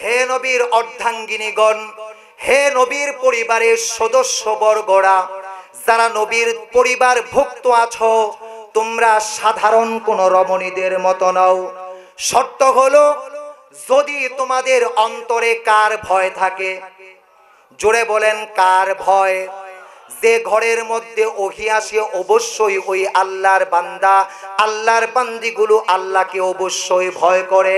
হে নবীর অর্ধাঙ্গিনীগণ, হে নবীর পরিবারের সদস্যবর্গরা, যারা নবীর পরিবারভুক্ত আছো, তোমরা সাধারণ কোন রমণীদের মতো নও। শর্ত হলো, যদি তোমাদের অন্তরে কার ভয় থাকে, জোরে বলেন কার ভয়? যে ঘরের মধ্যে ওহী আসে অবশ্যই ওই আল্লাহর বান্দা, আল্লাহর বান্দিগুলো আল্লাহকে অবশ্যই ভয় করে।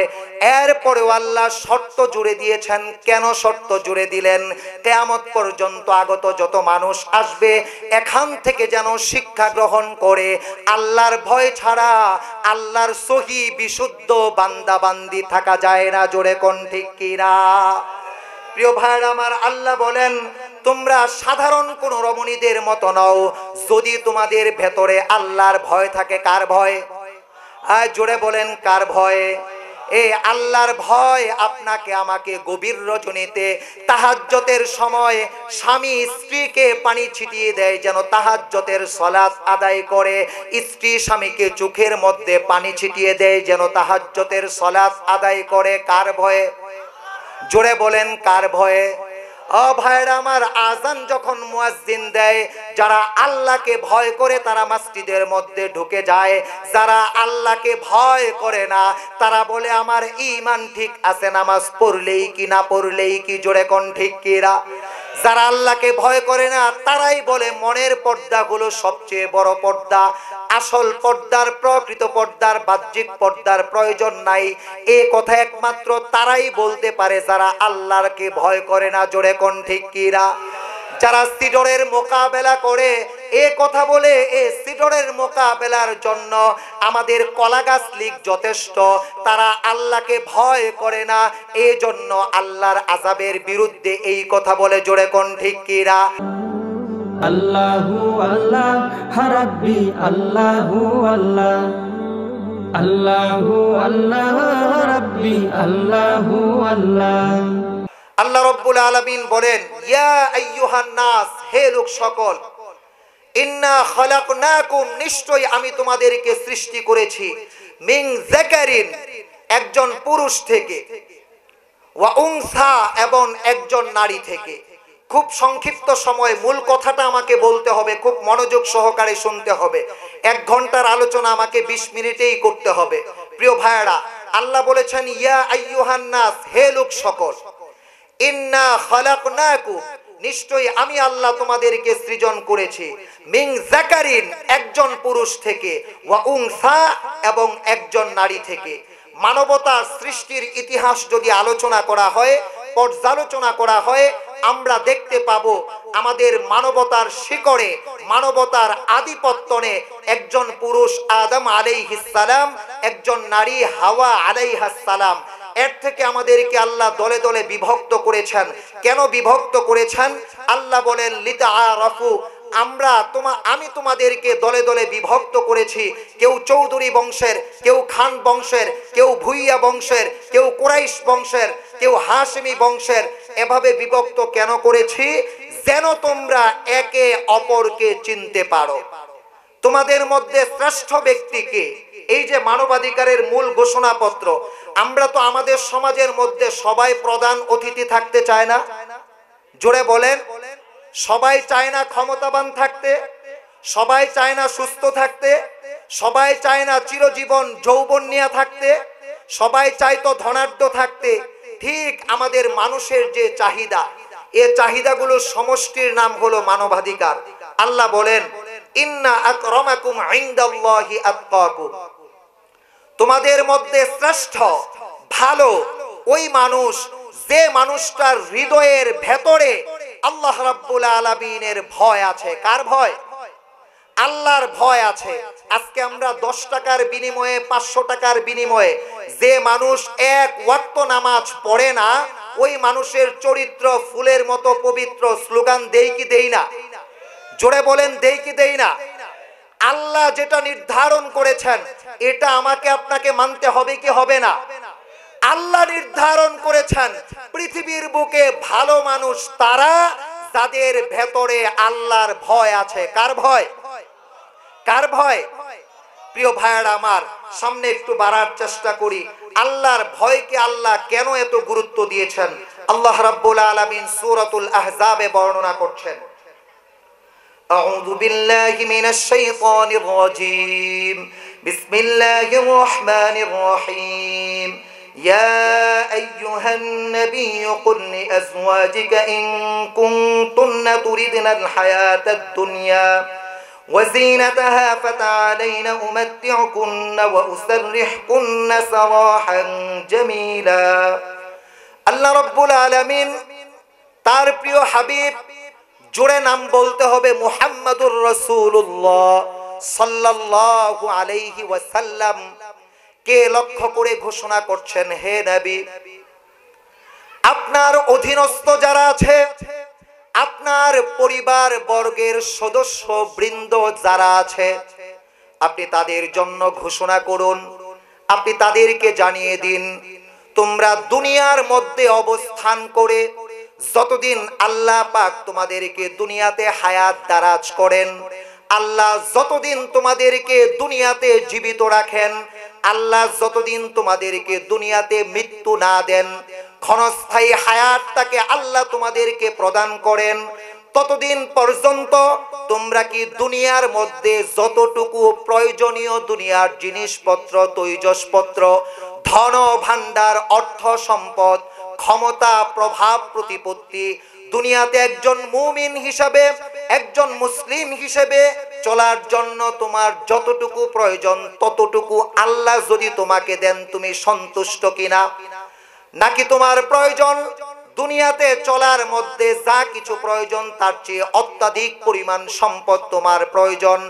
এরপরেও আল্লাহ শর্ত জুড়ে দিয়েছেন। কেন শর্ত জুড়ে দিলেন? কিয়ামত পর্যন্ত আগত যত মানুষ আসবে, এখান থেকে যেন শিক্ষা গ্রহণ করে আল্লাহর ভয় ছাড়া আল্লাহর সহি বিশুদ্ধ বান্দা বান্দি থাকা যায় না। জোরে কোন ঠিক কিনা? প্রিয় ভাইরা আমার, আল্লাহ বলেন তোমরা সাধারণ কোন রমণীদের মতো নও, যদি তোমাদের ভেতরে আল্লাহর ভয় থাকে। কার ভয়? জোরে বলেন কার ভয়? এই আল্লাহর ভয় আপনাকে আমাকে গভীর রজনীতে তাহাজ্জুদের সময় স্বামী স্ত্রীকে পানি ছিটিয়ে দেয় যেন তাহাজ্জুদের সালাত আদায় করে, স্ত্রী স্বামীকে চোখের মধ্যে পানি ছিটিয়ে দেয় যেন তাহাজ্জুদের সালাত আদায় করে। কার ভয়ে? জোরে বলেন কার ভয়ে? ও ভাইরা আমার, আজান যখন মুয়াজ্জিন দেয়, যারা আল্লাহকে ভয় করে তারা মসজিদের মধ্যে ঢুকে যায়। যারা আল্লাহকে ভয় করে না তারা বলে আমার ঈমান ঠিক আছে, নামাজ পড়লেই কি না পড়লেই কি। জোরে কোন ঠিক কিরা? যারা আল্লাহকে ভয় করে না তারাই বলে মনের পর্দাগুলো সবচেয়ে বড় পর্দা, আসল পর্দার, প্রকৃত পর্দার, বাহ্যিক পর্দার প্রয়োজন নাই। এই কথা একমাত্র তারাই বলতে পারে যারা আল্লাহকে ভয় করে না। জোরে কোন ঠিক কিরা? যারা সিডরের মোকাবেলা করে এ কথা বলে, এ সিডরের মোকাবেলার জন্য আমাদের কলাগাছ লীগ যথেষ্ট, তারা আল্লাহকে ভয় করে না, এই জন্য আল্লাহর আযাবের বিরুদ্ধে এই কথা বলে। জোরে কোন ঠিক কিরা? আল্লাহু আল্লাহ রাব্বি আল্লাহু আল্লাহ, আল্লাহু আল্লাহ রাব্বি আল্লাহু আল্লাহ। আল্লাহ রাব্বুল আলামিন বলেন, ইয়া আইয়ুহান নাস, হে লোক সকল, ইন্না খালাকনাকুম, নিশ্চয়ই আমি তোমাদেরকে সৃষ্টি করেছি, মিন যাকারিন, একজন পুরুষ থেকে, ওয়া উনসা, এবং একজন নারী থেকে। খুব সংক্ষিপ্ত সময় মূল কথাটা আমাকে বলতে হবে, খুব মনোযোগ সহকারে শুনতে হবে। 1 ঘন্টার আলোচনা আমাকে 20 মিনিটেই করতে হবে। প্রিয় ভাইরা, আল্লাহ বলেছেন ইয়া আইয়ুহান নাস, হে লোক সকল, ইন্না খালাকনাকুম, নিশ্চয়ই আমি আল্লাহ তোমাদেরকে সৃজন করেছি, মিন যাকারিন, একজন পুরুষ থেকে, ওয়া উনসা, এবং একজন নারী থেকে। মানবতার সৃষ্টির ইতিহাস যদি আলোচনা করা হয়, পর্যালোচনা করা হয়, আমরা দেখতে পাবো আমাদের মানবতার শিকড়ে, মানবতার আদিপত্যনে একজন পুরুষ আদম আলাইহিস সালাম, একজন নারী হাওয়া আলাইহাস সালাম। এর থেকে আমাদেরকে আল্লাহ দলে দলে বিভক্ত করেছেন। কেন বিভক্ত করেছেন? আল্লাহ বলেন লিতাআরাফু, আমি তোমাদেরকে দলে দলে বিভক্ত করেছি। কেউ চৌধুরী বংশের, কেউ খান বংশের, কেউ ভুইয়া বংশের, কেউ কুরাইশ বংশের, কেউ হাশিমি বংশের। এভাবে বিভক্ত কেন করেছি? যেন তোমরা একে অপরকে চিনতে পারো। তোমাদের মধ্যে শ্রেষ্ঠ ব্যক্তিকে, এই যে মানবাধিকারের মূল ঘোষণাপত্র, আমরা তো আমাদের সমাজের মধ্যে সবাই প্রধান অতিথি থাকতে চায় না। জোরে বলেন, সবাই চায় না ক্ষমতাবান থাকতে, সবাই চায় না সুস্থ থাকতে, সবাই চায় না চিরজীবন যৌবন নিয়ে থাকতে, সবাই চায় তো ধনাঢ্য থাকতে। ঠিক আমাদের মানুষের যে চাহিদা, এই চাহিদাগুলোর সমষ্টির নাম হলো মানবাধিকার। আল্লাহ বলেন ইন্না আকরামাকুম ইনদাল্লাহি আতকাকুম, তোমাদের মধ্যে শ্রেষ্ঠ ভালো ওই মানুষ যে মানুষটার হৃদয়ের ভেতরে আল্লাহ রাব্বুল আলামিনের ভয় আছে। কার ভয়? আল্লাহর ভয় আছে। আজকে আমরা 10 টাকার বিনিময়ে, 500 টাকার বিনিময়ে যে মানুষ 1 ওয়াক্ত নামাজ পড়ে না, ওই মানুষের চরিত্র ফুলের মতো পবিত্র। স্লোগান দেই কি দেই না? জোরে বলেন, দেই কি দেই না? আল্লাহ যেটা নির্ধারণ করেছেন এটা আমাকে আপনাকে মানতে হবে কি হবে না? আল্লাহ নির্ধারণ করেছেন পৃথিবীর বুকে ভালো মানুষ তারা যাদের ভেতরে আল্লাহর ভয় আছে। কার ভয়? কার ভয়? প্রিয় ভাইয়েরা আমার, সামনে একটু বাড়ার চেষ্টা করি। আল্লাহর ভয়কে আল্লাহ কেন এত গুরুত্ব দিয়েছেন। আল্লাহ রাব্বুল আলামিন সূরাতুল আহজাবে বর্ণনা করছেন, আউযু বিল্লাহি মিনাশ শাইতানির রাজীম, বিসমিল্লাহির রহমানির রহিম, ইয়া আইয়ুহান নাবিয়্যু কুল লিআজওয়াজিকা ইন কুনতুন্না তুরিদনাল হায়াতাদ দুনিয়া وزينتها فتعالين أمتعكن وأسرحكن سراحا جميلا। আল্লাহ রাব্বুল আলামিন তার প্রিয় হাবিব, জোরে নাম বলতে হবে মুহাম্মাদুর রাসূলুল্লাহ সাল্লাল্লাহু আলাইহি ওয়াসাল্লাম কে লক্ষ্য করে ঘোষণা করছেন, হে নবী, আপনার অধীনস্থ যারা আছে, আপনার পরিবার বর্গের সদস্য বৃন্দ যারা আছে, আপনি তাদের জন্য ঘোষণা করুন, আপনি তাদেরকে জানিয়ে দিন, তোমরা দুনিয়ার মধ্যে অবস্থান করে যতদিন আল্লাহ পাক তোমাদেরকে দুনিয়াতে হায়াত দারাজ করেন, আল্লাহ যতদিন তোমাদেরকে দুনিয়াতে জীবিত রাখেন, আল্লাহ যতদিন তোমাদেরকে দুনিয়াতে মৃত্যু না দেন, ক্ষণস্থায়ী হায়াতটাকে আল্লাহ তোমাদেরকে প্রদান করেন, ততদিন পর্যন্ত তোমরা কি দুনিয়ার মধ্যে যতটুকু প্রয়োজনীয় দুনিয়ার জিনিসপত্র, তৈজসপত্র, ধন ভাণ্ডার, অর্থ সম্পদ, ক্ষমতা, প্রভাব, প্রতিপত্তি, দুনিয়াতে একজন মুমিন হিসাবে, একজন মুসলিম হিসেবে চলার জন্য তোমার যতটুকু প্রয়োজন ততটুকু আল্লাহ যদি তোমাকে দেন, তুমি সন্তুষ্ট কিনা? নাকি তোমার প্রয়োজন দুনিয়াতে চলার মধ্যে যা কিছু প্রয়োজন তার চেয়ে অত্যাধিক পরিমাণ সম্পদ তোমার প্রয়োজন,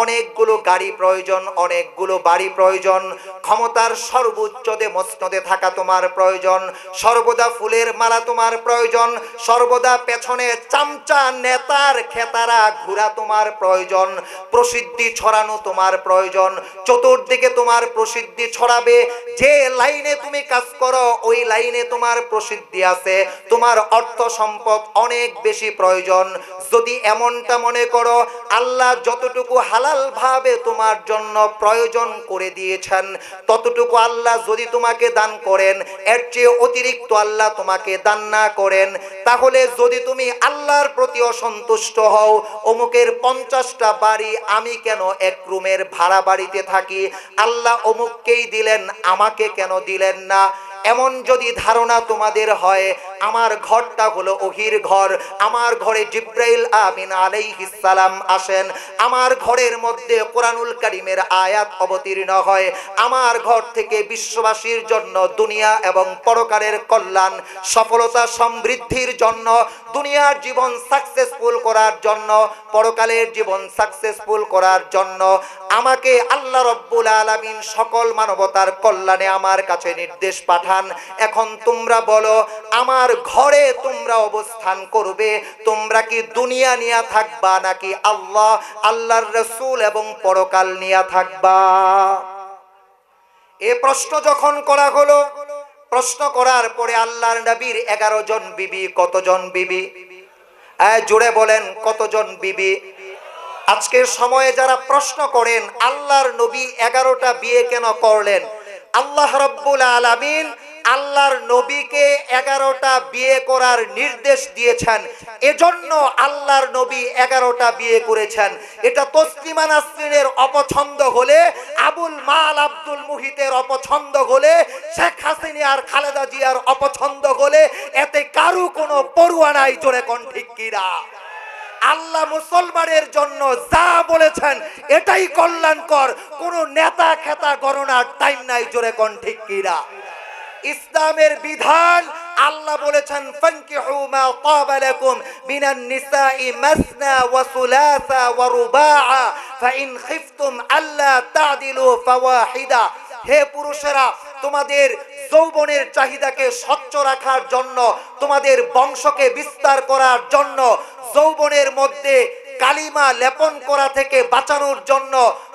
অনেকগুলো গাড়ি প্রয়োজন, অনেকগুলো বাড়ি প্রয়োজন, ক্ষমতার সর্বোচ্চতে মসনদে থাকা তোমার প্রয়োজন, সর্বদা ফুলের মালা তোমার প্রয়োজন, সর্বদা পেছনে চামচা নেতার খেতারা ঘোরা তোমার প্রয়োজন, প্রসিদ্ধি ছড়ানো তোমার প্রয়োজন, চতুর্দিকে তোমার প্রসিদ্ধি ছড়াবে, যে লাইনে তুমি কাজ করো ওই লাইনে তোমার প্রসিদ্ধি আছে, তোমার অর্থ সম্পদ অনেক বেশি প্রয়োজন। যদি এমনটা মনে করো আল্লাহ যতটুকু হালাল ভাবে তোমার জন্য প্রয়োজন করে দিয়েছেন ততটুকু আল্লাহ যদি তোমাকে দান করেন, এর চেয়ে অতিরিক্ত আল্লাহ তোমাকে দান না করেন, তাহলে যদি তুমি আল্লাহর প্রতি অসন্তুষ্ট হও, অমুকের 50টা বাড়ি, আমি কেন এক রুমের ভাড়া বাড়িতে থাকি, আল্লাহ অমুককেই দিলেন আমাকে কেন দিলেন না, এমন যদি ধারণা তোমাদের হয়, আমার ঘরটা হলো ওহির ঘর, আমার ঘরে জিব্রাইল আমিন আলাইহিস সালাম আসেন, আমার ঘরের মধ্যে কোরআনুল কারীমের আয়াত অবতীর্ণ হয়, আমার ঘর থেকে বিশ্ববাসীর জন্য দুনিয়া এবং পরকালের কল্যাণ, সফলতা, সমৃদ্ধির জন্য, দুনিয়ার জীবন সাকসেসফুল করার জন্য, পরকালের জীবন সাকসেসফুল করার জন্য আমাকে আল্লাহ রাব্বুল আলামিন সকল মানবতার কল্যাণে আমার কাছে নির্দেশ পাঠান। এখন তোমরা বলো, আমার ঘরে তোমরা অবস্থান করবে, তোমরা কি দুনিয়া নিয়ে থাকবা নাকি আল্লাহ, আল্লাহর রাসূল এবং পরকাল নিয়ে থাকবা? এই প্রশ্ন যখন করা হলো, প্রশ্ন করার পরে আল্লাহর নবীর 11 জন বিবি, কতজন বিবি? জোরে বলেন, কতজন বিবি? আজকের সময়ে যারা প্রশ্ন করেন আল্লাহর নবী 11টা বিয়ে কেন করলেন, আল্লাহ রাব্বুল আলামিন আল্লাহর নবীকে 11টা বিয়ে করার নির্দেশ দিয়েছেন, এজন্য আল্লাহর নবী 11টা বিয়ে করেছেন। এটা তসলিমা নাসরিনের অপছন্দ হলে, আবুল মাল আব্দুল মুহিতের অপছন্দ হলে, শেখ হাসিনা আর খালেদা জিয়ার অপছন্দ হলে, এতে কারো কোনো পরোয়া নাই। জোরে কোন ঠিক কিনা? আল্লাহ মুসলমানের জন্য যা বলেছেন এটাই কল্যাণকর, কোন নেতা খেতা গণনার টাইম নাই। জোরে কোন ঠিক কিনা? ইসলামের বিধান আল্লাহ বলেছেন, ফানকিহু মা তাবা লাকুম মিনান নিসাই মাসনা ওয়া সুলাসা ওয়া রুবাআ ফাইন খিফতুম আল্লা তা'দিলু ফাওয়াহিদা। হে পুরুষেরা, তোমাদের যৌবনের চাহিদাকে স্বচ্ছ রাখার জন্য, তোমাদের বংশকে বিস্তার করার জন্য, যৌবনের মধ্যে কালিমা লেপন করা থেকে বাঁচানোর জন্য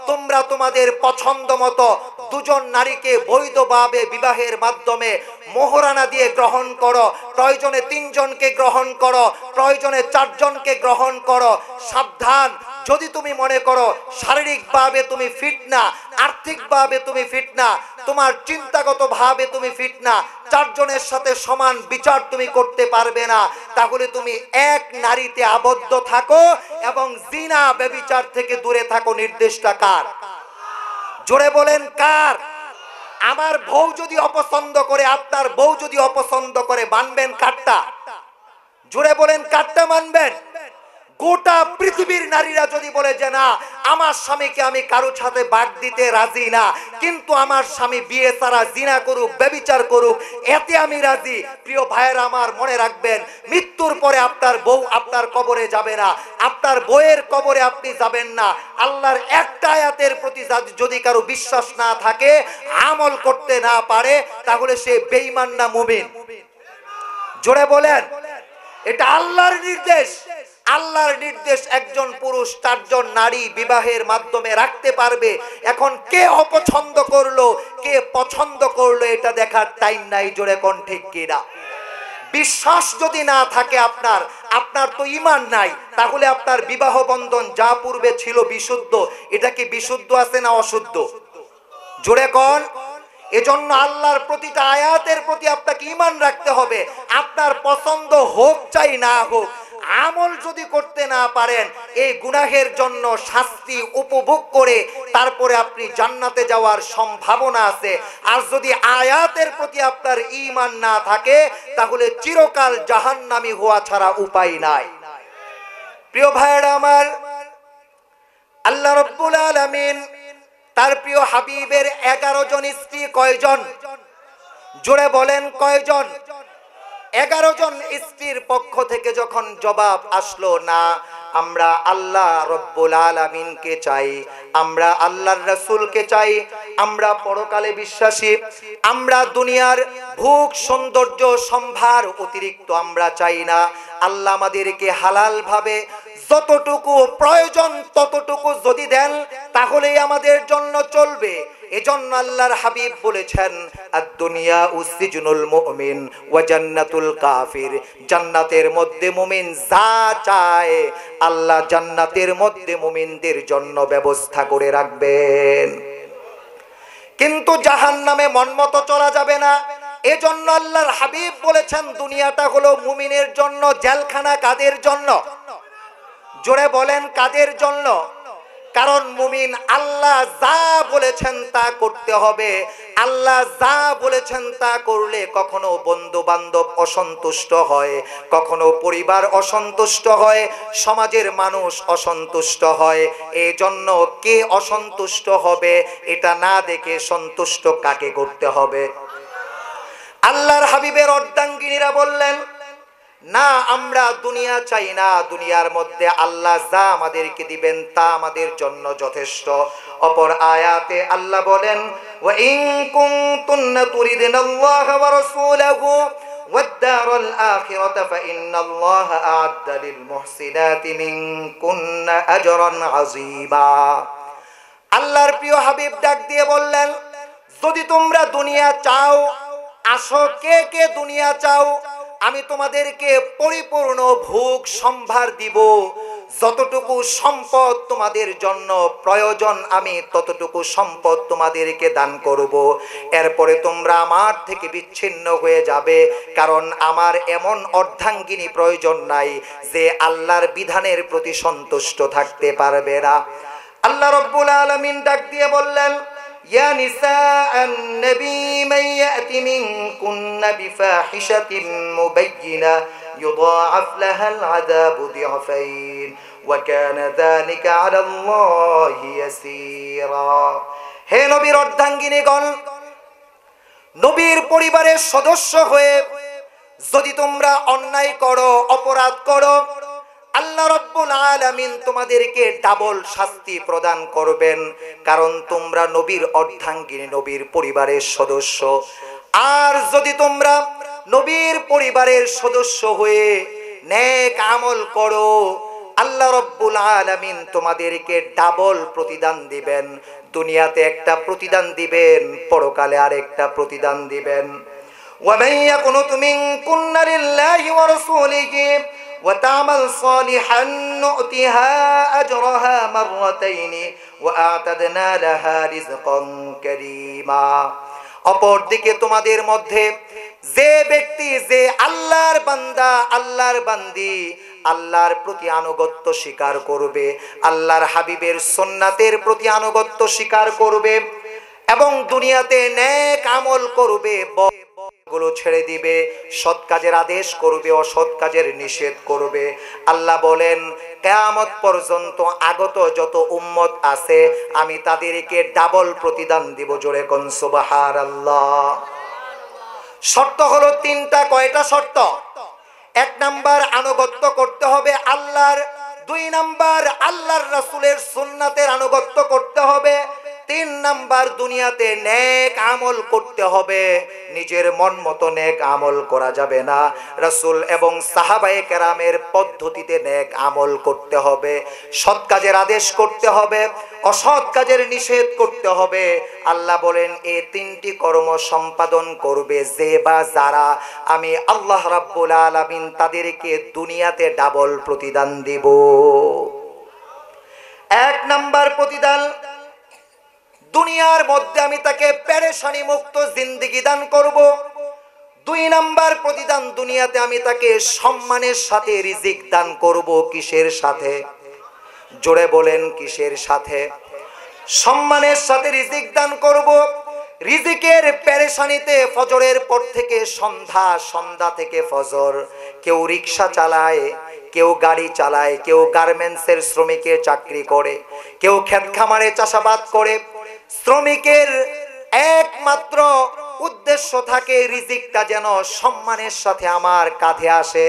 তোমরা তোমাদের পছন্দ মতো দুজন নারীকে বৈধভাবে বিবাহের মাধ্যমে মোহরানা দিয়ে গ্রহণ করো, প্রয়োজনে 3 জনকে গ্রহণ করো, প্রয়োজনে 4 জনকে গ্রহণ করো। সাবধান, যদি তুমি মনে করো শারীরিকভাবে তুমি ফিট না, আর্থিকভাবে তুমি ফিট না, তোমার চিন্তাগতভাবে তুমি ফিট না, চারজনের সাথে সমান বিচার তুমি করতে পারবে না, তাহলে তুমি এক নারীতে আবদ্ধ থাকো এবং জিনা ব্যভিচার থেকে দূরে থাকো। নির্দেশটা কার? জোরে বলেন কার? আমার বউ যদি অপছন্দ করে, আপনার বউ যদি অপছন্দ করে, মানবেন কারটা? জোরে বলেন কারটা মানবেন? গোটা পৃথিবীর নারীরা যদি বলে যে না, আমার স্বামীকে আমি কারো সাথে বাদ দিতে রাজি না, কিন্তু আমার স্বামী বিয়ে ছাড়া জিনা করুক, ব্যভিচার করুক, এতে আমি রাজি। প্রিয় ভাইয়েরা আমার, মনে রাখবেন, মৃত্যুর পরে আপনার বউ আপনার কবরে যাবে না, আপনার বউয়ের কবরে আপনি যাবেন না। আল্লাহর একটা আয়াতের প্রতি যদি কারো বিশ্বাস না থাকে, আমল করতে না পারে, তাহলে সে বেঈমান না মুমিন? জোরে বলেন। এটা আল্লাহর নির্দেশ। আল্লাহর নির্দেশ একজন পুরুষ চারজন নারী বিবাহের মাধ্যমে রাখতে পারবে। এখন কে অপছন্দ করলো, কে পছন্দ করলো, এটা দেখার টাইম নাই। জোরে কোন ঠিক কিনা? বিশ্বাস যদি না থাকে আপনার, আপনার তো ঈমান নাই, তাহলে আপনার বিবাহ বন্ধন যা পূর্বে ছিল বিশুদ্ধ, এটা কি বিশুদ্ধ আছে না অশুদ্ধ? জোরে কোন? এজন্য আল্লাহর প্রতিটা আয়াতের প্রতি আপনাকে ঈমান রাখতে হবে। আপনার পছন্দ হোক চাই না হোক, আমল যদি করতে না পারেন, এই গুনাহের জন্য শাস্তি উপভোগ করে তারপরে আপনি জান্নাতে যাওয়ার সম্ভাবনা আছে। আর যদি আয়াতের প্রতি আপনার ঈমান না থাকে, তাহলে চিরকাল জাহান্নামী হওয়া ছাড়া উপায় নাই। প্রিয় ভাইরা আমার, আল্লাহ রাব্বুল আলামিন তার প্রিয় হাবিবের 11 জন স্ত্রী কয়জন? জোরে বলেন কয়জন? 11 জন স্ত্রীর পক্ষ থেকে যখন জবাব আসলো, না, আমরা আল্লাহ রব্বুল আলামিনকে চাই, আমরা আল্লাহর রাসূলকে চাই, আমরা পরকালে বিশ্বাসী, আমরা দুনিয়ার ভোগ সৌন্দর্য সম্ভার অতিরিক্ত আমরা চাই না, আল্লাহ আমাদেরকে হালাল ভাবে যতটুকু প্রয়োজন ততটুকু যদি দেন তাহলেই আমাদের জন্য চলবে। এজন্য আল্লাহর হাবিব বলেছেন, আদ-দুনিয়া উসজিনুল মুমিন ওয়া জান্নাতুল কাফির। জান্নাতের মধ্যে মুমিন যা চায় আল্লাহ জান্নাতের মধ্যে মুমিনদের জন্য ব্যবস্থা করে রাখবেন, কিন্তু জাহান্নামে মনমতো চলা যাবে না। এজন্য আল্লাহর হাবিব বলেছেন, দুনিয়াটা হলো মুমিনের জন্য জেলখানা। কাদের জন্য? জোরে বলেন কাদের জন্য? কারণ মুমিন আল্লাহ যা বলেছেন তা করতে হবে। আল্লাহ যা বলেছেন তা করলে কখনো বন্ধু বান্ধব অসন্তুষ্ট হয়, কখনো পরিবার অসন্তুষ্ট হয়, সমাজের মানুষ অসন্তুষ্ট হয়। এই জন্য কে অসন্তুষ্ট হবে এটা না দেখে সন্তুষ্ট কাকে করতে হবে? আল্লাহর হাবিবের অর্ধাঙ্গিনীরা বললেন, না, আমরা দুনিয়া চাই না, দুনিয়ার মধ্যে আল্লাহ যা আমাদেরকে দিবেন তা আমাদের জন্য যথেষ্ট। অপর আয়াতে আল্লাহ বলেন, ওয়া ইন কুনতুন্না তুরিদুনাল্লাহা ওয়া রাসূলাহু ওয়াদ-দারাল আখিরাতা ফাইন্নাল্লাহা আ'আদ্দা লিল মুহসিনাতি মিনকুন্না আজরান আযীমা। আল্লাহর প্রিয় হাবিব ডাক দিয়ে বললেন, যদি তোমরা দুনিয়া চাও, আসো। কে কে দুনিয়া চাও? আমি তোমাদেরকে পরিপূর্ণ ভোগ সম্ভার দিব, যতটুকু সম্পদ তোমাদের জন্য প্রয়োজন আমি ততটুকু সম্পদ তোমাদেরকে দান করব। এরপরে তোমরা আমার থেকে বিচ্ছিন্ন হয়ে যাবে, কারণ আমার এমন অর্ধাঙ্গিনী প্রয়োজন নাই যে আল্লাহর বিধানের প্রতি সন্তুষ্ট থাকতে পারবে না। আল্লাহ রাব্বুল আলামিন ডাক দিয়ে বললেন, يا نساء النبي من يأت منكن بفاحشة مبينة يضاعف لها العذاب ضعفين وكان ذلك على الله يسيرا। হে নবীর অর্ধাঙ্গিনীগণ, নবীর পরিবারের সদস্য হয়ে যদি তোমরা অন্যায় করো, অপরাধ করো, আল্লাহ রাব্বুল আলামিন তোমাদেরকে ডাবল শাস্তি প্রদান করবেন, কারণ তোমরা নবীর অর্ধাঙ্গিনী, নবীর পরিবারের সদস্য। আর যদি তোমরা নবীর পরিবারের সদস্য হয়ে নেক আমল করো, আল্লাহ রাব্বুল আলামিন তোমাদেরকে ডাবল প্রতিদান দিবেন। দুনিয়াতে একটা প্রতিদান দিবেন, পরকালে আরেকটা প্রতিদান দিবেন। ومن يقنت منكن لله ورسوله وتعمل صالحا نؤتها أجرها مرتين وأعتدنا لها رزقا كريما অপরদিকে তোমাদের মধ্যে যে ব্যক্তি যে আল্লাহর বান্দা আল্লাহর বান্দি আল্লাহর প্রতি আনুগত্য স্বীকার করবে, আল্লাহর হাবিবের সুন্নাতের প্রতি আনুগত্য স্বীকার করবে এবং দুনিয়াতে নেক আমল করবে, গুলো ছেড়ে দিবে, সৎ কাজের আদেশ করবে, অসৎ কাজের নিষেধ করবে, আল্লাহ বলেন কিয়ামত পর্যন্ত আগত যত উম্মত আছে আমি তাদেরকে ডাবল প্রতিদান দিব। জোরে কোন সুবহানাল্লাহ। শর্ত হলো তিনটা। কয়টা শর্ত? এক নাম্বার আনুগত্য করতে হবে আল্লাহর, দুই নাম্বার আল্লাহর রাসূলের সুন্নাতের আনুগত্য করতে হবে, তিন নাম্বার দুনিয়াতে নেক আমল করতে হবে। নিজের মন মতো নেক আমল করা যাবে না, রাসূল এবং সাহাবায়ে কেরামের পদ্ধতিতে নেক আমল করতে হবে, সৎ কাজের আদেশ করতে হবে, অসৎ কাজের নিষেধ করতে হবে। আল্লাহ বলেন এই তিনটি কর্ম সম্পাদন করবে যে বা যারা আমি আল্লাহ রাব্বুল আলামিন তাদেরকে দুনিয়াতে ডাবল প্রতিদান দিব। এক নাম্বার প্রতিদান, দুনিয়ার মধ্যে আমি তাকে পেরেশানি মুক্ত জিন্দেগি দান করব। দুই নাম্বার প্রতিদান, দুনিয়াতে আমি তাকে সম্মানের সাথে রিজিক দান করব। কিসের সাথে? জোরে বলেন কিসের সাথে? সম্মানের সাথে রিজিক দান করব। রিজিকের পেরেশানিতে ফজরের পর থেকে সন্ধ্যা, সন্ধ্যা থেকে ফজর, কেউ রিকশা চালায়, কেউ গাড়ি চালায়, কেউ গার্মেন্টসের শ্রমিকের চাকরি করে, কেউ ক্ষেত খামারে চাষাবাদ করে। শ্রমিকের একমাত্র উদ্দেশ্য থাকে রিজিকটা যেন সম্মানের সাথে আমার কাঁধে আসে,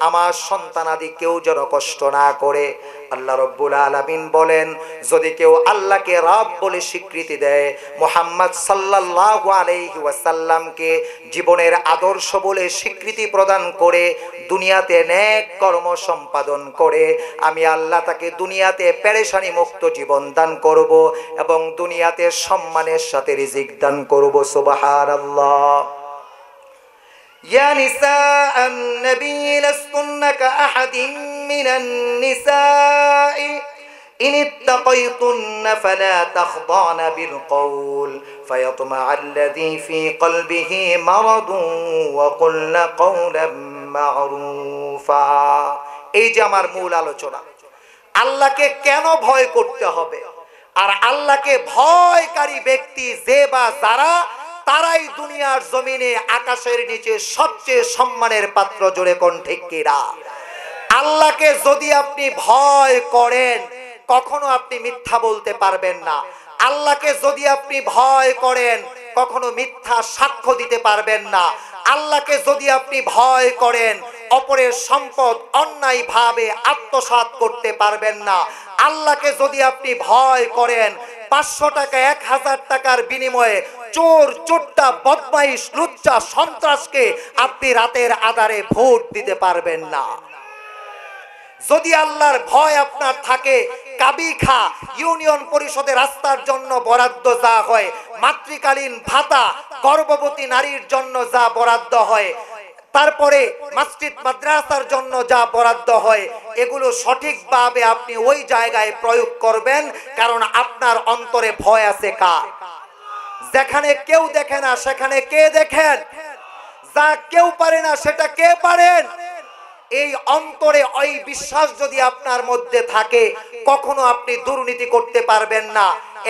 আমার সন্তানাদি কেউ যেন কষ্ট না করে। আল্লাহ রাব্বুল আলামিন বলেন যদি কেউ আল্লাহকে রব বলে স্বীকৃতি দেয়, মুহাম্মদ সাল্লাল্লাহু আলাইহি ওয়াসাল্লামকে জীবনের আদর্শ বলে স্বীকৃতি প্রদান করে দুনিয়াতে নেক কর্ম সম্পাদন করে, আমি আল্লাহ তাকে দুনিয়াতে পেরেশানি মুক্ত জীবন দান করব এবং দুনিয়াতে সম্মানের সাথে রিজিক দান করব। সুবহানাল্লাহ। يا نساء النبي لستن كأحد من النساء إن اتقيتن فلا تخضعن بالقول فيطمع الذي في قلبه مرض وقلن قولا معروفا। এই যে আমার মূল আলোচনা, আল্লাহকে কেন ভয় করতে হবে আর আল্লাহকে ভয়কারী ব্যক্তি যে বা যারা, তারাই দুনিয়ার জমিনে আকাশের নিচে সবচেয়ে সম্মানের পাত্র। জোরে কোন ঠিক কিনা? আল্লাহকে যদি আপনি ভয় করেন কখনো আপনি মিথ্যা বলতে পারবেন না। আল্লাহকে যদি আপনি ভয় করেন কখনো মিথ্যা সাক্ষ্য দিতে পারবেন না। আল্লাহকে যদি আপনি ভয় করেন অপরের সম্পদ অন্যায়ভাবে আত্মসাৎ করতে পারবেন না। আল্লাহকে যদি আপনি ভয় করেন 500 টাকা 1000 টাকার বিনিময়ে চোর চোট্টা বদমাইশ লুচ্চা সন্ত্রাসকে আপনি রাতের আধারে ভোট দিতে পারবেন না। যদি আল্লাহর ভয় আপনার থাকে, কাবিখা ইউনিয়ন পরিষদে রাস্তার জন্য বরাদ্দ যা হয়, মাতৃকালীন ভাতা গর্ভবতী নারীর জন্য যা বরাদ্দ হয়, তারপরে মসজিদ মাদ্রাসার জন্য যা বরাদ্দ হয়, এগুলো সঠিকভাবে আপনি ওই জায়গায় প্রয়োগ করবেন, কারণ আপনার অন্তরে ভয় আছে কার? যেখানে কেউ দেখে না সেখানে কে দেখেন? যা কেউ পারে না সেটা কে পারেন? এই অন্তরে ওই বিশ্বাস যদি আপনার মধ্যে থাকে কখনো আপনি দুর্নীতি করতে পারবেন না।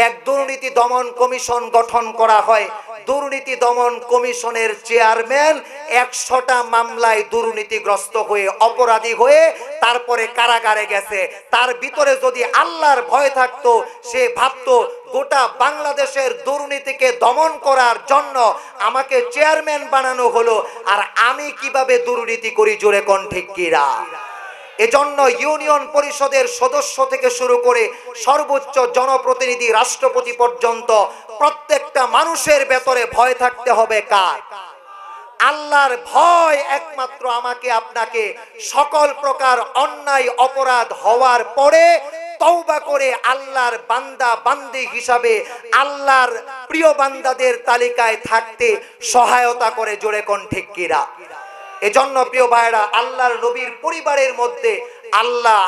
এক দুর্নীতি দমন কমিশন গঠন করা হয়। দুর্নীতি দমন কমিশনের চেয়ারম্যান 100টা মামলায় দুর্নীতিগ্রস্ত হয়ে অপরাধী হয়ে তারপরে কারাগারে গেছে। তার ভিতরে যদি আল্লাহর ভয় থাকতো সে ভাবতো গোটা বাংলাদেশের দুর্নীতিকে দমন করার জন্য আমাকে চেয়ারম্যান বানানো হলো, আর আমি কিভাবে দুর্নীতি করি? জোরে কোন ঠিক কিনা? এজন্য ইউনিয়ন পরিষদের সদস্য থেকে শুরু করে সর্বোচ্চ জনপ্রতিনিধি রাষ্ট্রপতি পর্যন্ত প্রত্যেকটা মানুষের ভেতরে ভয় থাকতে হবে কার? আল্লাহর ভয় একমাত্র আমাকে আপনাকে সকল প্রকার অন্যায় অপরাধ হওয়ার পরে তওবা করে আল্লাহর বান্দা বান্দি হিসাবে আল্লাহর প্রিয় বান্দাদের তালিকায় থাকতে সহায়তা করে। জোরে কোন ঠিক কিনা? এজন্য প্রিয় ভাইরা, আল্লাহর নবীর পরিবারের মধ্যে আল্লাহ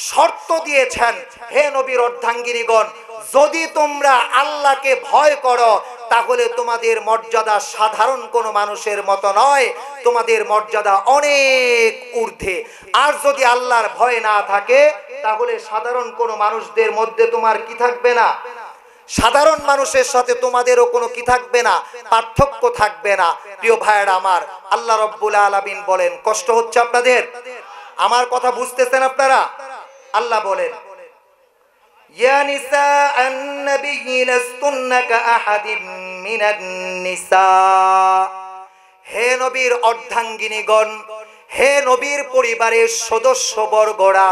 শর্ত দিয়েছেন, হে নবীর অর্ধাঙ্গিনীগণ, যদি তোমরা আল্লাহকে ভয় করো তাহলে তোমাদের মর্যাদা সাধারণ কোনো মানুষের মতো নয়, তোমাদের মর্যাদা অনেক ঊর্ধ্বে। আর যদি আল্লাহর ভয় না থাকে তাহলে সাধারণ কোনো মানুষদের মধ্যে তোমার কি থাকবে না, সাধারণ মানুষের সাথে তোমাদেরও কোনো কি থাকবে না, পার্থক্য থাকবে না। প্রিয় ভাইয়েরা আমার, আল্লাহ রাব্বুল আলামিন বলেন, কষ্ট হচ্ছে আপনাদের? আমার কথা বুঝতেছেন আপনারা? আল্লাহ বলেন, ইয়া নিসাআন নাবিয়্যি লাস্তুন্না কাআহাদিম মিনান নিসা, হে নবীর অর্ধাঙ্গিনীগণ, হে নবীর পরিবারের সদস্যবর্গরা,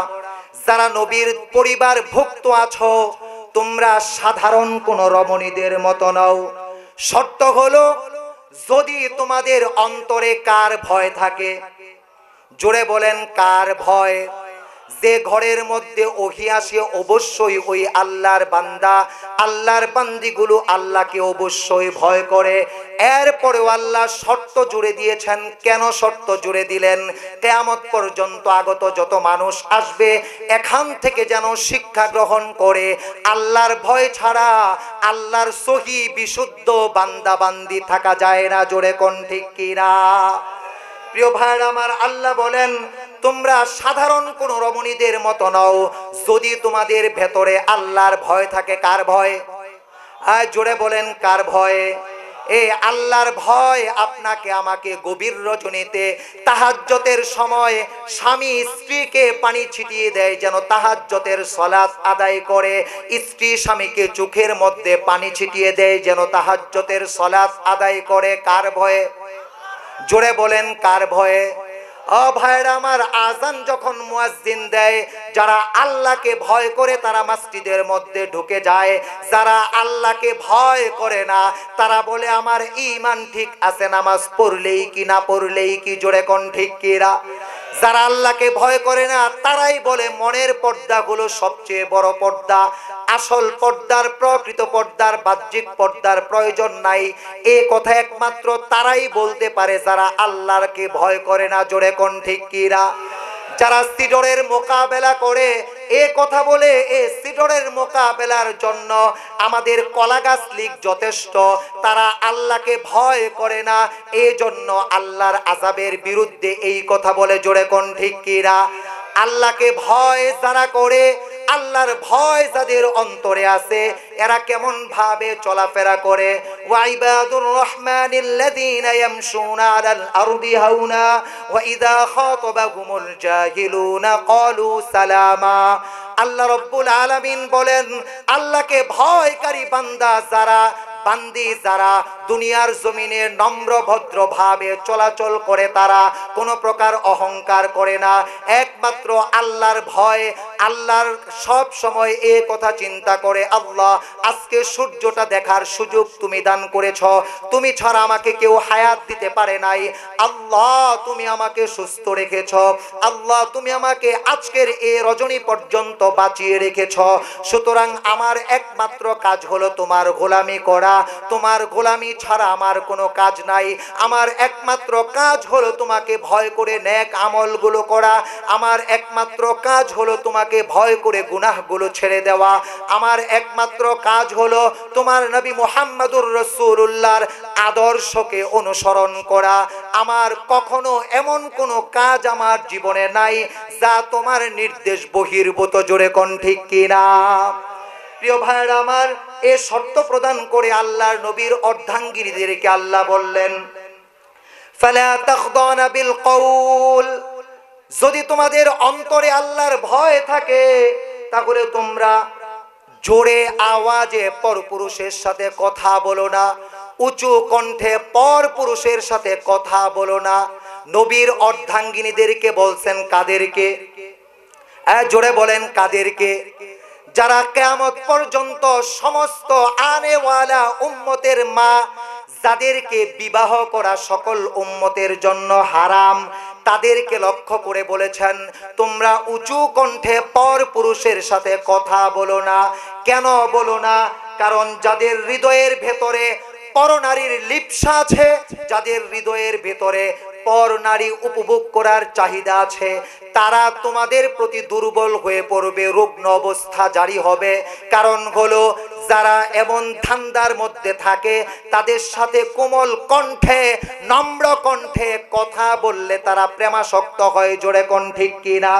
যারা নবীর পরিবারভুক্ত আছো, তোমরা সাধারণ কোন রমণীদের মতো নও। শর্ত হলো, যদি তোমাদের অন্তরে কার ভয় থাকে, জোরে বলেন কার ভয়? যে ঘরের মধ্যে ওহী আসে অবশ্যই ওই আল্লাহর বান্দা, আল্লাহর বান্দিগুলো আল্লাহকে অবশ্যই ভয় করে। এরপরেও আল্লাহ শর্ত জুড়ে দিয়েছেন। কেন শর্ত জুড়ে দিলেন? কিয়ামত পর্যন্ত আগত যত মানুষ আসবে এখান থেকে যেন শিক্ষা গ্রহণ করে আল্লাহর ভয় ছাড়া আল্লাহর সহি বিশুদ্ধ বান্দা বান্দি থাকা যায় না। জোরে কোন ঠিক কিনা? প্রিয় ভাইরা আমার, আল্লাহ বলেন, তোমরা সাধারণ কোন রমণীদের মতো নও যদি তোমাদের ভেতরে আল্লাহর ভয় থাকে। কার ভয়? জোরে বলেন কার ভয়? এই আল্লাহর ভয় আপনাকে আমাকে গভীর রজনীতে তাহাজ্জুদের সময় স্বামী স্ত্রীকে পানি ছিটিয়ে দেয় যেন তাহাজ্জুদের সালাত আদায় করে, স্ত্রী স্বামীকে চোখের মধ্যে পানি ছিটিয়ে দেয় যেন তাহাজ্জুদের সালাত আদায় করে। কার ভয়ে? জোরে বলেন কার ভয়ে? ও ভাইরা আমার, আজান যখন মুয়াজ্জিন দেয়, যারা আল্লাহকে ভয় করে তারা মসজিদের মধ্যে ঢুকে যায়, যারা আল্লাহকে ভয় করে না তারা বলে আমার ঈমান ঠিক আছে, নামাজ পড়লেই কি না পড়লেই কি। জোরে কোন ঠিক কিরা? যারা আল্লাহকে ভয় করে না তারাই বলে মনের পর্দাগুলো সবচেয়ে বড় পর্দা, আসল পর্দার, প্রকৃত পর্দার, বাহ্যিক পর্দার প্রয়োজন নাই। এই কথা একমাত্র তারাই বলতে পারে যারা আল্লাহকে ভয় করে না। জোরে কোন ঠিক কিরা? যারা সিডরের মোকাবেলা করে এ কথা বলে, এ সিডরের মোকাবেলার জন্য আমাদের কলাগাছ লীগ যথেষ্ট, তারা আল্লাহকে ভয় করে না, এই জন্য আল্লাহর আযাবের বিরুদ্ধে এই কথা বলে। জোরে কোন ঠিক কিরা? আল্লাহকে ভয় যারা করে, আল্লাহর ভয় যাদের অন্তরে আছে, এরা কেমন ভাবে চলাফেরা করে? ওয়াইবাদুর রহমানিল্লাযীনা ইয়ামশুনা আলাল আরদি হাওনা ওয়া ইযা খাতাবাহুমুল জাহিলুনা ক্বালু সালামা। আল্লাহ রাব্বুল আলামিন বলেন, আল্লাহকে ভয়কারী বান্দা যারা, বান্দি যারা দুনিয়ার জমিনে নম্র ভদ্র ভাবে চলাচল করে, তারা কোনো প্রকার অহংকার করে না, একমাত্র আল্লাহর ভয়। আল্লাহর সব সময় এই কথা চিন্তা করে, আল্লাহ আজকে সূর্যটা দেখার সুযোগ তুমি দান করেছ, তুমি ছাড়া আমাকে কেউ হায়াত দিতে পারে নাই, আল্লাহ তুমি আমাকে সুস্থ রেখেছ, আল্লাহ তুমি আমাকে আজকের এই রজনী পর্যন্ত বাঁচিয়ে রেখেছ, সুতরাং আমার একমাত্র কাজ হলো তোমার গোলামি করা, তোমার গোলামি ছাড়া আমার কোনো কাজ নাই, আমার একমাত্র কাজ হলো তোমাকে ভয় করে নেক আমলগুলো করা, আমার একমাত্র কাজ হলো তোমাকে ভয় করে গুনাহগুলো ছেড়ে দেওয়া, আমার একমাত্র কাজ হলো তোমার নবী মুহাম্মদুর রাসূলুল্লাহর আদর্শকে অনুসরণ করা। আমার কখনো এমন কোনো কাজ আমার জীবনে নাই যা তোমার নির্দেশ বহির্ভূত। জোরে কোন ঠিক কিনা? প্রিয় ভাইরা আমার, এ শর্ত প্রদান করে আল্লাহর নবীর অর্ধাঙ্গিনীদেরকে আল্লাহ বললেন, ফালা তাখদানা বিল কওল, যদি তোমাদের অন্তরে আল্লাহর ভয় থাকে তাহলে তোমরা জোরে আওয়াজে পরপুরুষের সাথে কথা বলো না, উঁচু কণ্ঠে পরপুরুষের সাথে কথা বলো না। নবীর অর্ধাঙ্গিনীদেরকে বলছেন কাদেরকে? জোরে বলেন কাদেরকে? যারা কিয়ামত পর্যন্ত সমস্ত আনেওয়ালা উম্মতের মা, যাদেরকে বিবাহ করা সকল উম্মতের জন্য হারাম, তাদেরকে লক্ষ্য করে বলেছেন তোমরা উঁচু কণ্ঠে পর পুরুষের সাথে কথা বলো না। কেন বলো না? কারণ যাদের হৃদয়ের ভেতরে পরনারীর লিপ্সা আছে, যাদের হৃদয়ের ভেতরে পর নারী উপভোগ করার চাহিদা আছে, তারা তোমাদের প্রতি দুর্বল হয়ে পড়বে, রুগ্ন অবস্থা জারি হবে। কারণ হলো যারা এমন ধান্দার মধ্যে থাকে তাদের সাথে কোমল কণ্ঠে নম্র কণ্ঠে কথা বললে তারা প্রেমাসক্ত হয়। জোরে কোন ঠিক কিনা?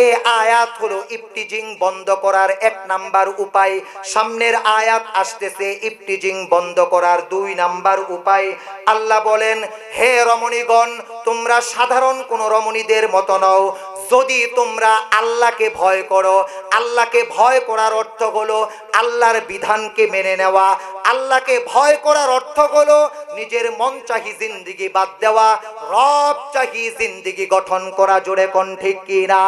এ আয়াত হলো ইফটিজিং বন্ধ করার 1 নাম্বার উপায়। সামনের আয়াত আসতেছে ইফটিজিং বন্ধ করার 2 নাম্বার উপায়। আল্লাহ বলেন, হে রমণীগণ, তোমরা সাধারণ কোন রমণীদের মতো নও। যদি তোমরা আল্লাহকে ভয় করো, আল্লাহকে ভয় করার অর্থ হলো আল্লাহর বিধানকে মেনে নেওয়া। আল্লাহকে ভয় করার অর্থ হলো নিজের মন চাহি জিন্দেগি বাদ দেওয়া, রব চাহি জিন্দেগি গঠন করা। জোরে কোন ঠিক কিনা?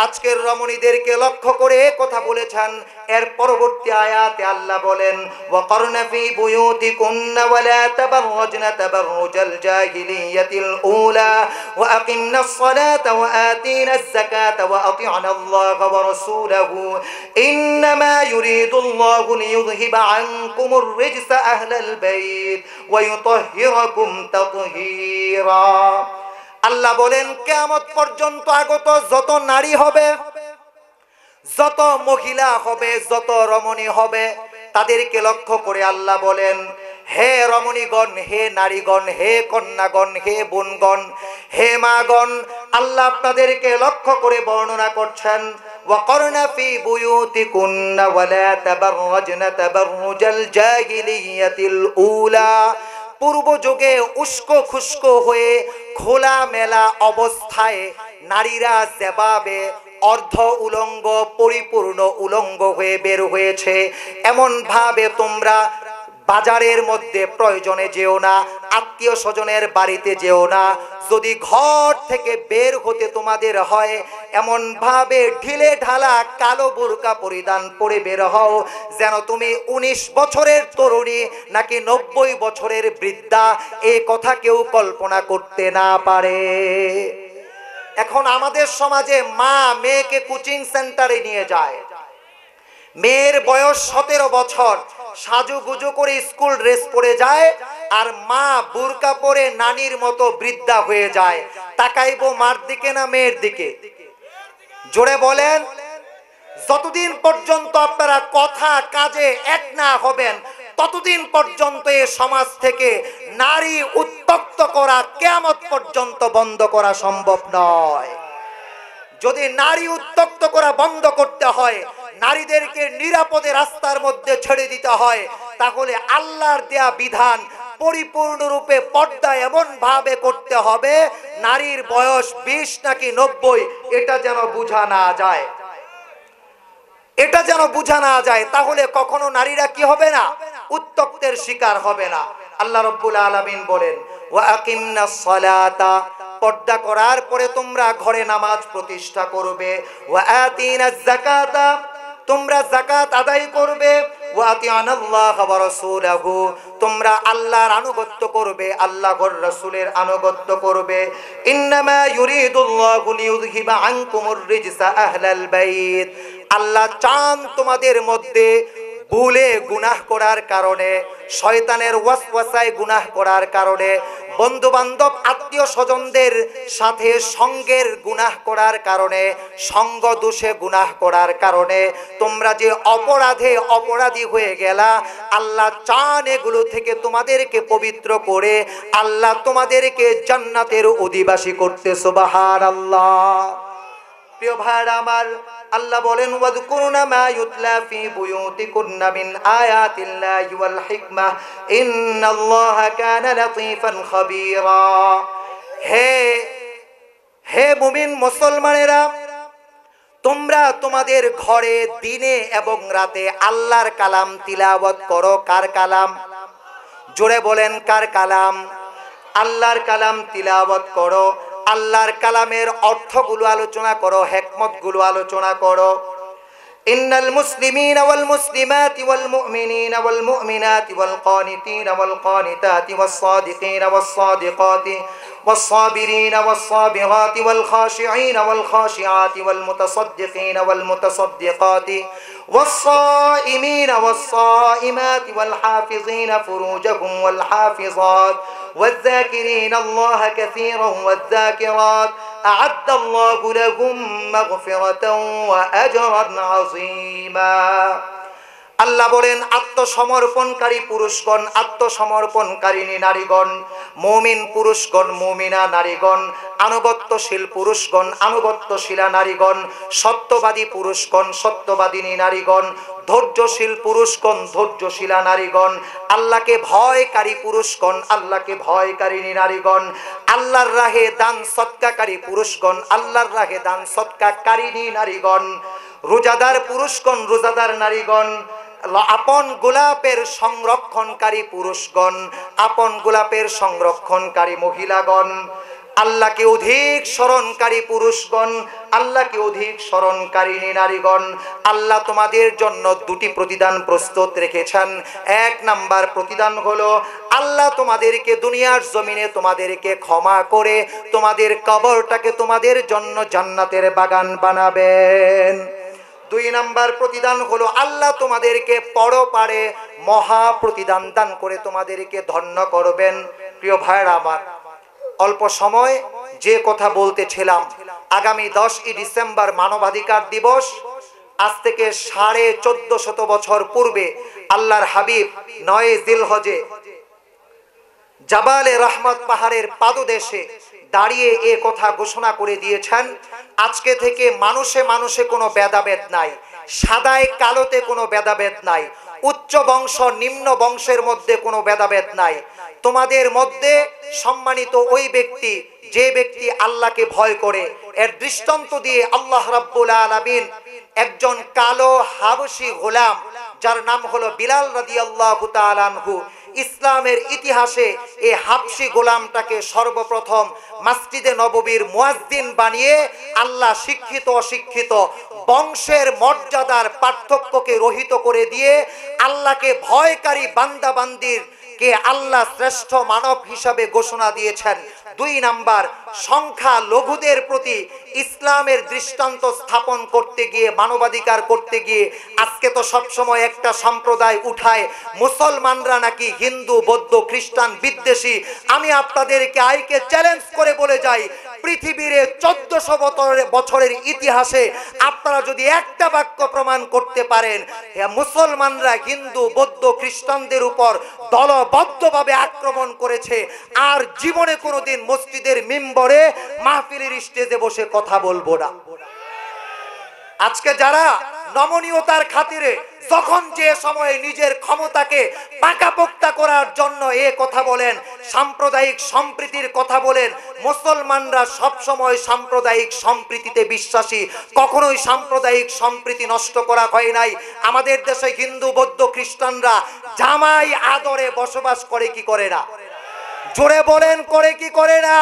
আজকের রমণীদেরকে লক্ষ্য করে কথা বলেছেন। এর পরবর্তী আয়াতে আল্লাহ বলেন, ওয়াকরনা ফি বুয়ুতিকুন্না ওয়ালা তাবাররাজনা তাবাররুজাল জাহিলিয়াতিল উলা ওয়া আকিমনাস সালাতা ওয়া আতিনাজ যাকাতা ওয়া আতি'নাল্লাহা ওয়া রাসূলাহু ইন্নামা ইউরিদুল্লাহু লিইয়ুযহিবা আনকুমুর রিজসা আহলাল বাইত ওয়া ইউতাহহিরাকুম তাতহীরা। আল্লাহ বলেন, কিয়ামত পর্যন্ত আগত যত নারী হবে, যত মহিলা হবে, যত রমণী হবে, তাদেরকে লক্ষ্য করে আল্লাহ বলেন, হে রমণীগণ, হে নারীগণ, হে কন্যাগণ, হে বোনগণ, হে মাগণ, আল্লাহ আপনাদেরকে লক্ষ্য করে বর্ণনা করছেন, ওয়াকরনা ফি বুয়ুতিকুন্না ওয়ালা তাবাররাজনা তাবাররুজাল জাহিলিয়াতিল উলা। পূর্ব যুগে উস্কো খুস্কো হয়ে খোলা মেলা অবস্থায় নারীরা যেভাবে অর্ধ উলঙ্গ পরিপূর্ণ উলঙ্গ হয়ে বের হয়েছে, এমন ভাবে তোমরা বাজারের মধ্যে প্রয়োজনে যেও না, আত্মীয় স্বজনের বাড়িতে যেও না। যদি ঘর থেকে বের হতে তোমাদের হয়, এমন ভাবে ঢিলে ঢালা কালো বোরকা পরিধান করে বের হও যেন তুমি 19 বছরের তরুণী নাকি 90 বছরের বৃদ্ধা, এই কথা কেউ কল্পনা করতে না পারে। এখন আমাদের সমাজে মা মেয়েকে কোচিং সেন্টারে নিয়ে যায়, মেয়ের বয়স 17 বছর, সাজুগুজু করে স্কুল ড্রেস পরে যায়, আর মা বুরকা পরে নানির মতো বৃদ্ধা হয়ে যায়। তাকাইবো মার দিকে না মেয়ের দিকে? জোরে বলেন। যতদিন পর্যন্ত আপনারা কথা কাজে এক না হবেন, ততদিন পর্যন্ত এই সমাজ থেকে নারী উত্তক্ত করা কিয়ামত পর্যন্ত বন্ধ করা সম্ভব নয়। যদি নারী উত্তক্ত করা বন্ধ করতে হয়, নারীদেরকে নিরাপদে রাস্তার মধ্যে ছেড়ে দিতে হয়, তাহলে আল্লাহর দেয়া বিধান পরিপূর্ণরূপে পর্দা এমন ভাবে করতে হবে নারীর বয়স 20 নাকি 90 এটা যেন বোঝা না যায়, এটা যেন বোঝা না যায়। তাহলে কখনো নারীরা কি হবে না? উত্তক্তের শিকার হবে না। আল্লাহ রাব্বুল আলামিন বলেন, ওয়া আকিমনাস সালাতা, পর্দা করার পরে তোমরা ঘরে নামাজ প্রতিষ্ঠা করবে, ওয়া আতিনাজ যাকাতা, তোমরা যাকাত আদায় করবে, ওয়া আতি'নাল্লাহা ওয়া রাসূলাহু, তোমরা আল্লাহর আনুগত্য করবে, আল্লাহর রাসূলের আনুগত্য করবে। ইন্নামা ইউরিদুল্লাহু লিইয়ুযহিবা আনকুমুর রিজসা আহলাল বাইত, আল্লাহ চান তোমাদের মধ্যে ভুলে গুনাহ করার কারণে, শয়তানের ওয়াসওয়াসায় গুনাহ করার কারণে, বন্ধু বান্ধব আত্মীয় স্বজনদের সাথে সঙ্গের গুনাহ করার কারণে, সঙ্গ দোষে গুনাহ করার কারণে তোমরা যে অপরাধে অপরাধী হয়ে গেলা, আল্লাহ চান এগুলো থেকে তোমাদেরকে পবিত্র করে আল্লাহ তোমাদেরকে জান্নাতের অধিবাসী করতে। সুবহানাল্লাহ। প্রিয় ভাইরা আমার, আল্লাহ বলেন, ওয়াযকুরনা মা ইউতলা ফি বুয়ুতিকুন্না মিন আয়াতিল্লাহি ওয়াল হিকমাহ ইন্নাল্লাহা কানা লাতীফান খাবীরা। হে মুমিন মুসলমানেরা, তোমরা তোমাদের ঘরে দিনে এবং রাতে আল্লাহর কালাম তিলাওয়াত করো। কার কালাম? জোরে বলেন, কার কালাম? আল্লাহর কালাম তিলাওয়াত করো। আল্লাহর কালামের অর্থগুলো আলোচনা করো, হিকমতগুলো আলোচনা করো। إن المسلمين والمسلمات والمؤمنين والمؤمنات والقانتين والقانتات والصادقين والصادقات والصابرين والصابرات والخاشعين والخاشعات والمتصدقين والمتصدقات والصائمين والصائمات والحافظين فروجهم والحافظات والذاكرين الله كثيرا والذاكرات أعد الله لهم مغفرة وأجرا عظيما আল্লাহ বলেন আত্মসমর্পণকারী পুরুষগণ, আত্মসমর্পণকারিণী নারীগণ, মুমিন পুরুষগণ, মুমিনা নারীগণ, আনুগত্যশীল পুরুষগণ, আনুগত্যশীলা নারীগণ, সত্যবাদী পুরুষগণ, সত্যবাদিনী নারীগণ, ধৈর্যশীল পুরুষগণ, ধৈর্যশীলা নারীগণ, আল্লাহকে ভয়কারী পুরুষগণ, আল্লাহকে ভয়কারিণী নারীগণ, আল্লাহর রাহে দান সৎকাকারী পুরুষগণ, আল্লাহর রাহে দান সৎকাকারিণী নারীগণ, রোজাদার পুরুষগণ, রোজাদার নারীগণ, আপন গোলাপের সংরক্ষণকারী পুরুষগণ, আপন গোলাপের সংরক্ষণকারী মহিলাগণ, আল্লাহকে অধিক স্মরণকারী পুরুষগণ, আল্লাহকে অধিক স্মরণকারিণী নারীগণ, আল্লাহ তোমাদের জন্য দুটি প্রতিদান প্রস্তুত রেখেছেন। এক নাম্বার প্রতিদান হলো আল্লাহ তোমাদেরকে দুনিয়ার জমিনে তোমাদেরকে ক্ষমা করে তোমাদের কবরটাকে তোমাদের জন্য জান্নাতের বাগান বানাবেন। দুই নাম্বার প্রতিদান হলো আল্লাহ তোমাদেরকে পরপারে মহা প্রতিদান দান করে তোমাদেরকে ধন্য করবেন। প্রিয় ভাইরা আমার, অল্প সময় যে কথা বলতেছিলাম, আগামী 10ই ডিসেম্বর মানবাধিকার দিবস। আজ থেকে 1450 বছর পূর্বে আল্লাহর হাবিব 9 জিলহজে জাবালে রহমত পাহাড়ের পাদদেশে দাঁড়িয়ে এ কথা ঘোষণা করে দিয়েছেন, আজকে থেকে মানুষে মানুষে কোনো ভেদাভেদ নাই, সাদায় কালোতে কোনো ভেদাভেদ নাই, উচ্চ বংশ নিম্ন বংশের মধ্যে কোনো ভেদাভেদ নাই। তোমাদের মধ্যে সম্মানিত ওই ব্যক্তি যে ব্যক্তি আল্লাহকে ভয় করে। এর দৃষ্টান্ত দিয়ে আল্লাহ রাব্বুল আলামিন একজন কালো হাবশী গোলাম যার নাম হলো বিলাল রাদিয়াল্লাহু তাআলা আনহু, ইসলামের ইতিহাসে এই হাবশী গোলামটাকে সর্বপ্রথম মসজিদে নববীর মুয়াজ্জিন বানিয়ে আল্লাহ শিক্ষিত অশিক্ষিত বংশের মর্যাদার পার্থক্যকে রহিত করে দিয়ে আল্লাহকে ভয়কারী বান্দা বান্দির কে আল্লাহ শ্রেষ্ঠ মানব হিসাবে ঘোষণা দিয়েছেন। দুই নাম্বার, সংখ্যা লঘুদের প্রতি ইসলামের দৃষ্টান্ত স্থাপন করতে গিয়ে, মানবাধিকার করতে গিয়ে আজকে তো সবসময় একটা সম্প্রদায় উঠায় মুসলমানরা নাকি হিন্দু বৌদ্ধ খ্রিস্টান বিদ্বেষী। আমি আপনাদেরকে আইকে চ্যালেঞ্জ করে বলে যাই, পৃথিবীর 1400 বছরের ইতিহাসে আপনারা যদি একটা বাক্য প্রমাণ করতে পারেন মুসলমানরা হিন্দু বৌদ্ধ খ্রিস্টানদের উপর দলবদ্ধভাবে আক্রমণ করেছে, আর জীবনে কোনোদিন মসজিদের মিম্বরে মাহফিলের স্টেজে বসে কথা বলবো না। আজকে যারা নমনীয়তার খাতিরে যখন যে সময়ে নিজের ক্ষমতাকে পাকাপোক্তা করার জন্য এ কথা বলেন, সাম্প্রদায়িক সম্প্রীতির কথা বলেন, মুসলমানরা সব সময় সাম্প্রদায়িক সম্প্রীতিতে বিশ্বাসী, কখনোই সাম্প্রদায়িক সম্প্রীতি নষ্ট করা হয় নাই। আমাদের দেশে হিন্দু বৌদ্ধ খ্রিস্টানরা জামাই আদরে বসবাস করে কি করে না? জোরে বলেন, করে কি করে না?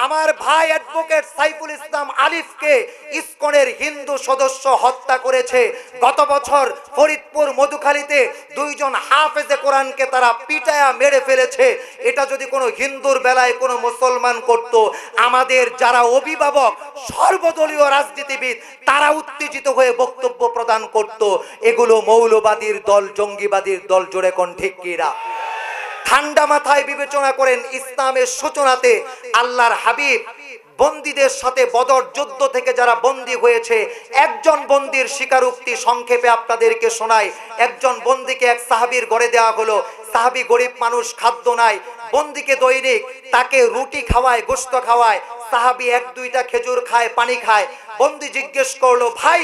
আমার ভাই অ্যাডভোকেট সাইফুল ইসলাম আলিফকে ইসকনের হিন্দু সদস্য হত্যা করেছে। গত বছর ফরিদপুর মধুখালীতে 2 জন হাফেজে কোরআনকে তারা পিটায়া মেরে ফেলেছে। এটা যদি কোনো হিন্দুর বেলায় কোনো মুসলমান করত, আমাদের যারা অভিভাবক সর্বদলীয় রাজনীতিবিদ তারা উত্তেজিত হয়ে বক্তব্য প্রদান করত। এগুলো মৌলবাদীর দল, জঙ্গিবাদীর দল। জোরে কোন ঠিক কিনা? ঠান্ডা মাথায় বিবেচনা করেন, ইসলামের সূচনাতে আল্লাহর হাবিব বন্দীদের সাথে বদর যুদ্ধ থেকে যারা বন্দী হয়েছে, একজন বন্দীর স্বীকারোক্তি সংক্ষেপে আপনাদেরকে শোনাই। একজন বন্দীকে এক সাহাবীর ঘরে দেওয়া হলো। সাহাবী গরিব মানুষ, খাদ্য নাই, বন্দীকে দৈনিক তাকে রুটি খাওয়ায়, গোশত খাওয়ায়। সাহাবী 1-2টা খেজুর খায়, পানি খায়। বন্দী জিজ্ঞেস করলো, ভাই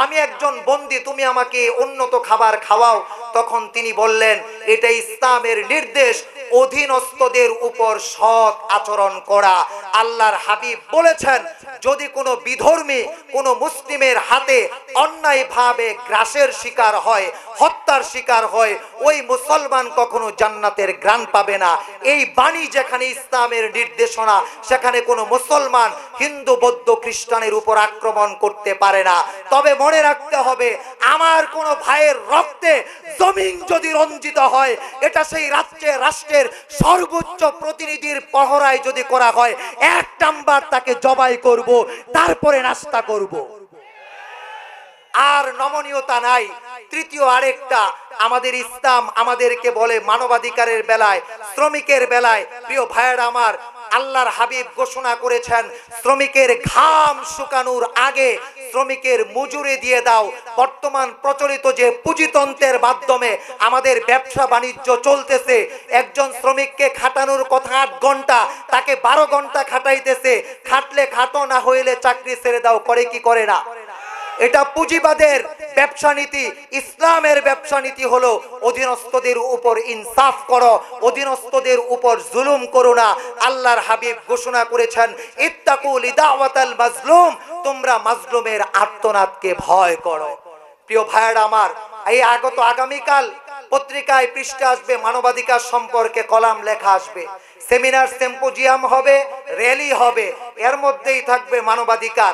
আমি একজন বন্দী, তুমি আমাকে উন্নত খাবার খাওয়াও। তখন তিনি বললেন, এটা ইসলামের নির্দেশ অধীনস্থদের উপর সৎ আচরণ করা। আল্লাহর হাবিব বলেছেন, যদি কোনো বিধর্মী কোনো মুসলিমের হাতে অন্যায়ভাবে গ্রাসের শিকার হয়, হত্যার শিকার হয়, ওই মুসলমান কখনো জান্নাতের ঘ্রাণ পাবে না। এই বাণী যেখানে ইসলামের নির্দেশনা, সেখানে কোনো মুসলমান হিন্দু বৌদ্ধ খ্রিস্টানের উপর আক্রমণ করতে পারে না। তবে মনে রাখতে হবে, আমার কোনো ভাইয়ের রক্তে জমিন যদি রঞ্জিত হয়, এটা সেই রাষ্ট্রের সর্বোচ্চ প্রতিনিধির পহরায় যদি করা হয়, এক নাম্বার তাকে জবাই করব, তারপরে নাস্তা করব। আর নমনীয়তা নাই। তৃতীয় আরেকটা, আমাদের ইসলাম আমাদেরকে বলে মানবাধিকারের বেলায়, শ্রমিকের বেলায়, প্রিয় ভাইয়েরা আমার, আল্লাহর হাবিব ঘোষণা করেছেন, শ্রমিকের ঘাম শুকানোর আগে শ্রমিকের মজুরি দিয়ে দাও। বর্তমান প্রচলিত যে পুঁজিতন্ত্রের মাধ্যমে আমাদের ব্যবসা বাণিজ্য চলতেছে, একজন শ্রমিককে খাটানোর কথা 8 ঘন্টা, তাকে 12 ঘন্টা খাটাইতেছে। খাটলে খাটো, না হইলে চাকরি ছেড়ে দাও, করে কি করে না? এটা পুঁজিবাদের ব্যবসা নীতি। ইসলামের ব্যবসা নীতি হলো অধীনস্থদের উপর ইনসাফ করো, অধীনস্থদের উপর জুলুম করো না। আল্লাহর হাবিব ঘোষণা করেছেন, ইত্তাকু লিদাওয়াতাল মাজলুম, তোমরা মাজলুমের আর্তনাদকে ভয় করো। প্রিয় ভাইয়েরা আমার, এই আগামীকাল পত্রিকায় পৃষ্ঠা আসবে, মানবাধিকার সম্পর্কে কলাম লেখা আসবে, সেমিনার সিম্পোজিয়াম হবে, র্যালি হবে, এর মধ্যেই থাকবে মানবাধিকার।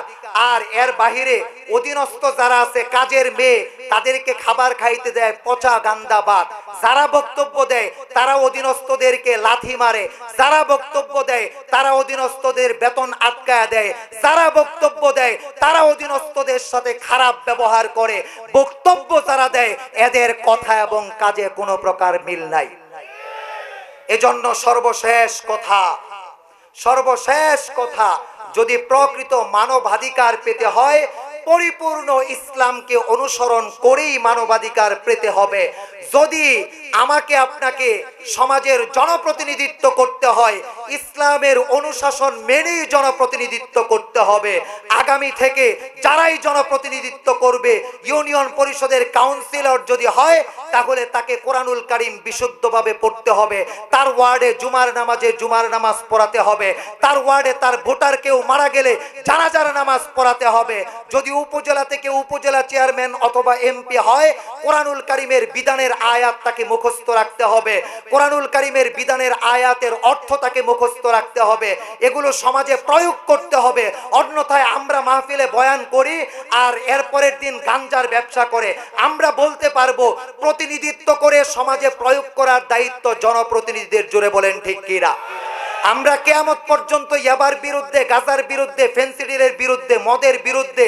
আর এর বাহিরে অধীনস্থ যারা আছে, কাজের মেয়ে, তাদেরকে খাবার খাইতে দেয় পচা গান্দা ভাত। যারা বক্তব্য দেয় তারা অধীনস্থদেরকে লাথি মারে, যারা বক্তব্য দেয় তারা অধীনস্থদের বেতন আটকায়া দেয়, যারা বক্তব্য দেয় তারা অধীনস্থদের সাথে খারাপ ব্যবহার করে। বক্তব্য যারা দেয়, এদের কথা এবং কাজে কোনো প্রকার মিল নাই। এজন্য সর্বশেষ কথা, যদি প্রকৃত মানবাধিকার পেতে হয়, পরিপূর্ণ ইসলামকে অনুসরণ করেই মানবাধিকার পেতে হবে। যদি আমাকে আপনাকে সমাজের জনপ্রতিনিধিত্ব করতে হয়, ইসলামের অনুশাসন মেনেই জনপ্রতিনিধিত্ব করতে হবে। আগামী থেকে যারাই জনপ্রতিনিধিত্ব করবে, ইউনিয়ন পরিষদের কাউন্সিলর যদি হয়, তাহলে তাকে কোরআনুল কারীম বিশুদ্ধভাবে পড়তে হবে। তার ওয়ার্ডে জুমার নামাজ পড়াতে হবে। তার ওয়ার্ডে তার ভোটারকেও মারা গেলে জানাজার নামাজ পড়াতে হবে। যদি উপজেলা থেকে উপজেলা চেয়ারম্যান অথবা এমপি হয়, কোরআনুল কারীমের বিধানের আয়াত তাকে মুখস্থ রাখতে হবে। কোরআনুল কারীমের বিধানের আয়াতের অর্থ তাকে মুখস্থ রাখতে হবে। এগুলো সমাজে প্রয়োগ করতে হবে। অন্যথায় আমরা মাহফিলে বয়ান করি আর এরপরের দিন গাঞ্জার ব্যবসা করে। আমরা বলতে পারবো, প্রতিনিধিত্ব করে সমাজে প্রয়োগ করার দায়িত্ব জনপ্রতিনিধিদের। জোরে বলেন ঠিক কিনা? আমরা কিয়ামত পর্যন্ত ইয়াবার বিরুদ্ধে, গাজার বিরুদ্ধে, ফেন্সিডিলের বিরুদ্ধে, মদের বিরুদ্ধে,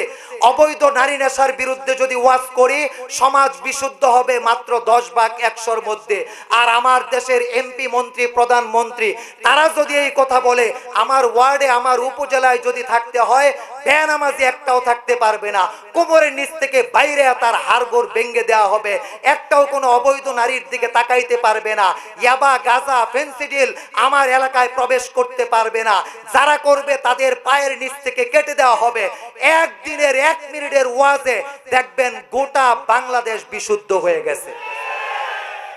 অবৈধ নারী নেশার বিরুদ্ধে যদি ওয়াজ করি, সমাজ বিশুদ্ধ হবে মাত্র 10 ভাগ 100-র মধ্যে। আর আমার দেশের এমপি, মন্ত্রী, প্রধানমন্ত্রী, তারা যদি এই কথা বলে, আমার ওয়ার্ডে, আমার উপজেলায় যদি থাকতে হয়, বেনামাজি একটাও থাকতে পারবে না। কোমরের নিচ থেকে বাইরে তার হাড়গোড় ভেঙে দেওয়া হবে। একটাও কোনো অবৈধ নারীর দিকে তাকাইতে পারবে না। ইয়াবা, গাজা, ফেন্সিডিল আমার এলাকায় প্রবেশ করতে পারবে না। যারা করবে তাদের পায়ের নিচ থেকে কেটে দেওয়া হবে। একদিনের 1 মিনিটের ওয়াজে দেখবেন গোটা বাংলাদেশ বিশুদ্ধ হয়ে গেছে।